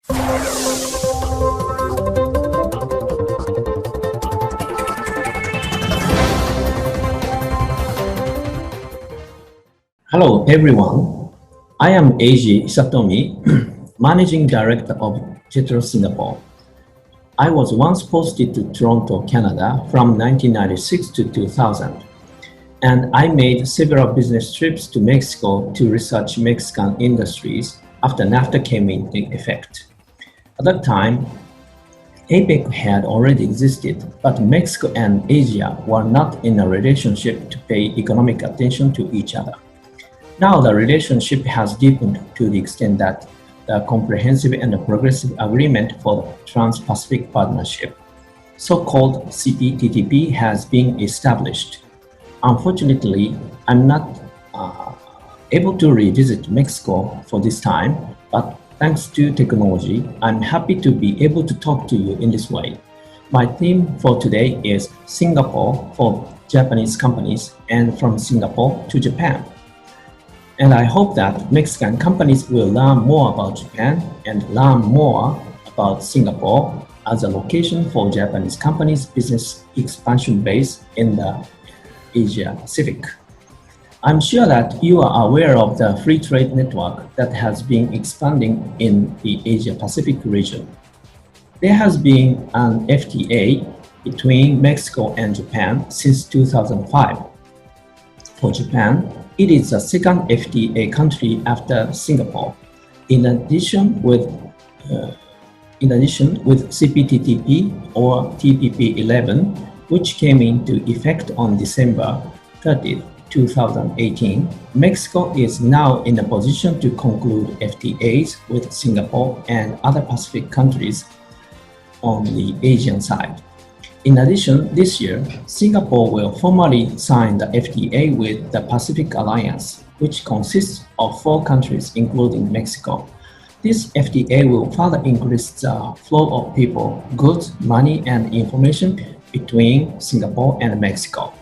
Hello everyone, I am Eiji Hisatomi, Managing Director of JETRO Singapur. I was once posted to Toronto, Canada from 1996 to 2000, and I made several business trips to Mexico to research Mexican industries after NAFTA came into effect. At that time, APEC had already existed, but Mexico and Asia were not in a relationship to pay economic attention to each other. Now the relationship has deepened to the extent that the Comprehensive and Progressive Agreement for the Trans-Pacific Partnership, so-called CPTPP, has been established. Unfortunately, I'm not able to revisit Mexico for this time, but thanks to technology, I'm happy to be able to talk to you in this way. My theme for today is Singapore for Japanese companies and from Singapore to Japan. And I hope that Mexican companies will learn more about Japan and learn more about Singapore as a location for Japanese companies' business expansion base in the Asia Pacific. I'm sure that you are aware of the free trade network that has been expanding in the Asia Pacific region. There has been an FTA between Mexico and Japan since 2005. For Japan, it is the second FTA country after Singapore. In addition, with CPTPP or TPP-11, which came into effect on December 30, 2018, Mexico is now in a position to conclude FTAs with Singapore and other Pacific countries on the Asian side. In addition, this year, Singapore will formally sign the FTA with the Pacific Alliance, which consists of 4 countries, including Mexico. This FTA will further increase the flow of people, goods, money, and information between Singapore and Mexico.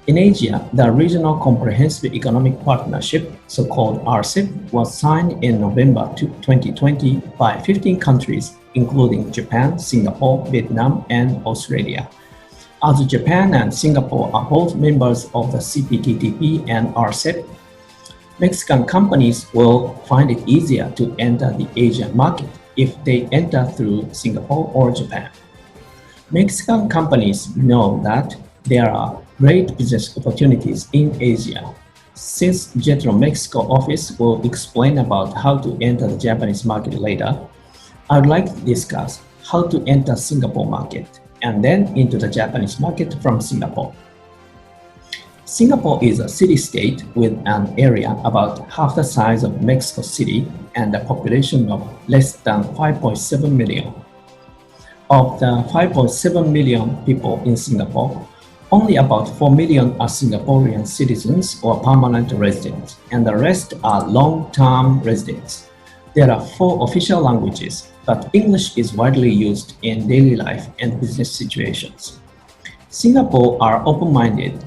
In Asia, the Regional Comprehensive Economic Partnership, so-called RCEP, was signed in November 2020 by 15 countries, including Japan, Singapore, Vietnam, and Australia. As Japan and Singapore are both members of the CPTPP and RCEP, Mexican companies will find it easier to enter the Asian market if they enter through Singapore or Japan. Mexican companies know that there are great business opportunities in Asia. Since JETRO Mexico office will explain about how to enter the Japanese market later, I would like to discuss how to enter Singapore market and then into the Japanese market from Singapore. Singapore is a city-state with an area about half the size of Mexico City and a population of less than 5.7 million. Of the 5.7 million people in Singapore, only about 4 million are Singaporean citizens or permanent residents, and the rest are long-term residents. There are 4 official languages, but English is widely used in daily life and business situations. Singapore are open-minded,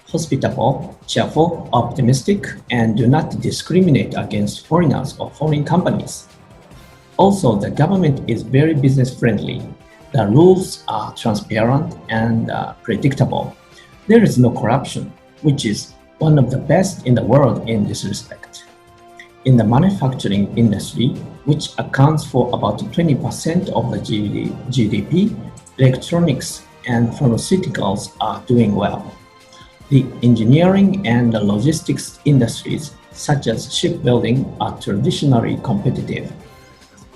hospitable, cheerful, optimistic, and do not discriminate against foreigners or foreign companies. Also, the government is very business-friendly. The rules are transparent and predictable. There is no corruption, which is one of the best in the world in this respect. In the manufacturing industry, which accounts for about 20% of the GDP, electronics and pharmaceuticals are doing well. The engineering and the logistics industries, such as shipbuilding, are traditionally competitive.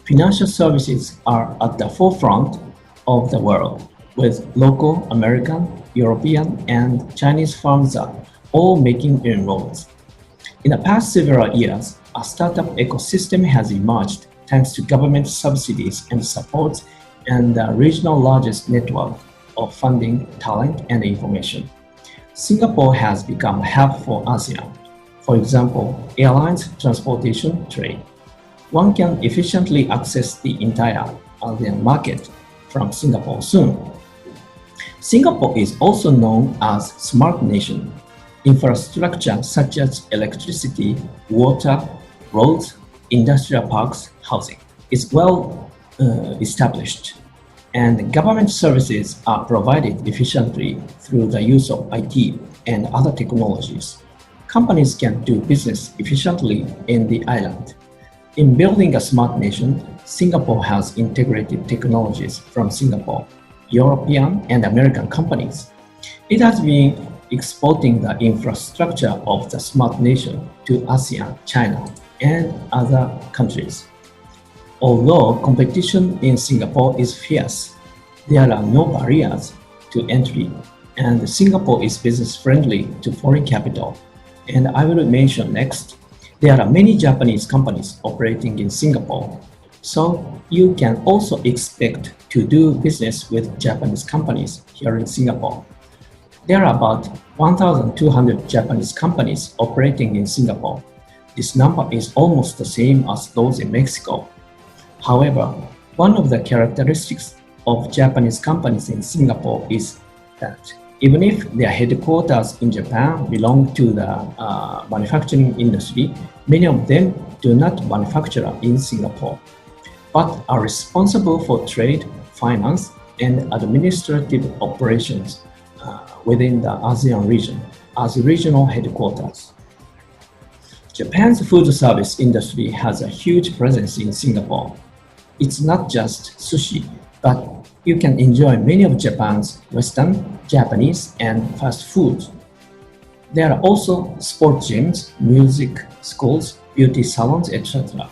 Financial services are at the forefront of the world, with local, American, European, and Chinese firms are all making inroads. In the past several years, a startup ecosystem has emerged thanks to government subsidies and supports and the regional largest network of funding, talent, and information. Singapore has become a hub for ASEAN. For example, airlines, transportation, trade. One can efficiently access the entire ASEAN market from Singapore soon. Singapore is also known as Smart Nation. Infrastructure such as electricity, water, roads, industrial parks, housing. is well established, and government services are provided efficiently through the use of IT and other technologies. Companies can do business efficiently in the island. In building a smart nation, Singapore has integrated technologies from Singapore, European and American companies. It has been exporting the infrastructure of the smart nation to ASEAN, China, and other countries. Although competition in Singapore is fierce, there are no barriers to entry, and Singapore is business-friendly to foreign capital. And I will mention next, there are many Japanese companies operating in Singapore, so you can also expect to do business with Japanese companies here in Singapore. There are about 1,200 Japanese companies operating in Singapore. This number is almost the same as those in Mexico. However, one of the characteristics of Japanese companies in Singapore is that even if their headquarters in Japan belong to the manufacturing industry, many of them do not manufacture in Singapore, but are responsible for trade, finance, and administrative operations within the ASEAN region as regional headquarters. Japan's food service industry has a huge presence in Singapore. It's not just sushi, but you can enjoy many of Japan's Western, Japanese, and fast foods. There are also sports gyms, music schools, beauty salons, etc.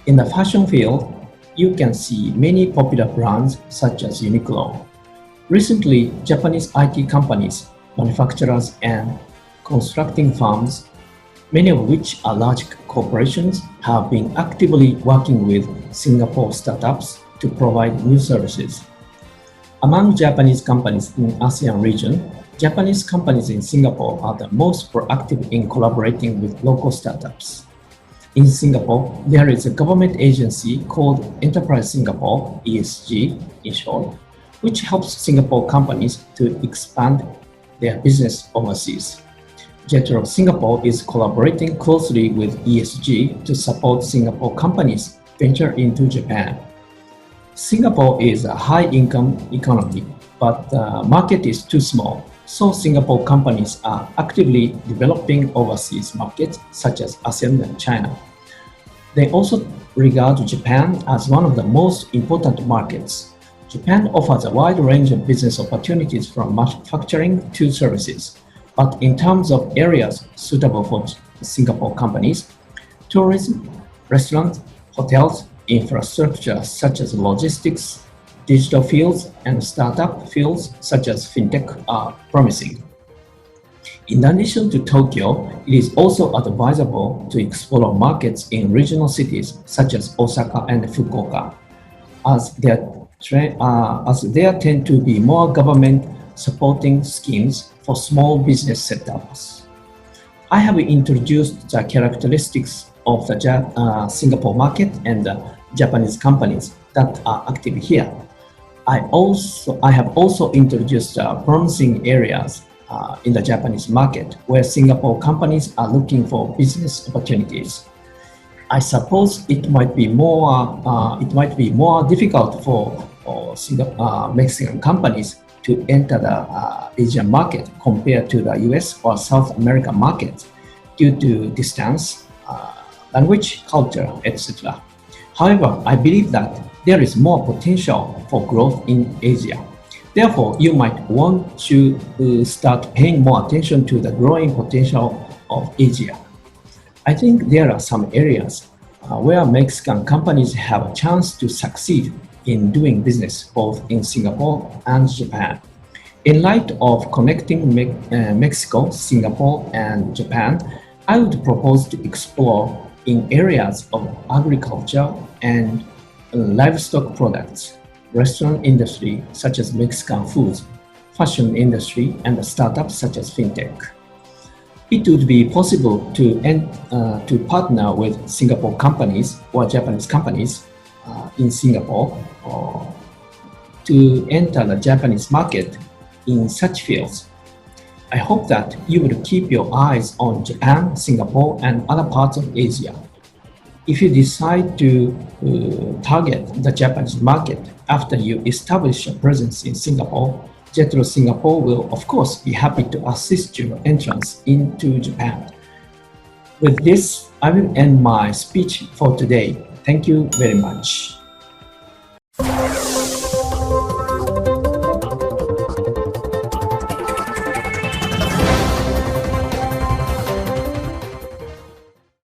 In the fashion field, you can see many popular brands such as Uniqlo. Recently, Japanese IT companies, manufacturers, and constructing firms, many of which are large corporations, have been actively working with Singapore startups to provide new services. Among Japanese companies in ASEAN region, Japanese companies in Singapore are the most proactive in collaborating with local startups. In Singapore, there is a government agency called Enterprise Singapore, ESG in short, which helps Singapore companies to expand their business overseas. JETRO Singapore is collaborating closely with ESG to support Singapore companies venture into Japan. Singapore is a high-income economy, but the market is too small, so Singapore companies are actively developing overseas markets such as ASEAN and China. They also regard Japan as one of the most important markets. Japan offers a wide range of business opportunities from manufacturing to services, but in terms of areas suitable for Singapore companies, tourism, restaurants, hotels, infrastructure such as logistics, digital fields, and startup fields such as fintech are promising. In addition to Tokyo, it is also advisable to explore markets in regional cities such as Osaka and Fukuoka, as there tend to be more government supporting schemes for small business setups. I have introduced the characteristics of the Singapore market and the Japanese companies that are active here. I have also introduced promising areas in the Japanese market where Singapore companies are looking for business opportunities. I suppose it might be more difficult for Mexican companies to enter the Asian market compared to the US or South American market due to distance, language, culture, etc. However, I believe that there is more potential for growth in Asia. Therefore, you might want to start paying more attention to the growing potential of Asia. I think there are some areas where Mexican companies have a chance to succeed in doing business both in Singapore and Japan. In light of connecting Mexico, Singapore, and Japan, I would propose to explore in areas of agriculture and livestock products, restaurant industry such as Mexican foods, fashion industry, and startups such as fintech. It would be possible to partner with Singapore companies or Japanese companies in Singapore to enter the Japanese market in such fields. I hope that you will keep your eyes on Japan, Singapore, and other parts of Asia. If you decide to target the Japanese market after you establish a presence in Singapore, JETRO Singapore will, of course, be happy to assist your entrance into Japan. With this, I will end my speech for today. Thank you very much.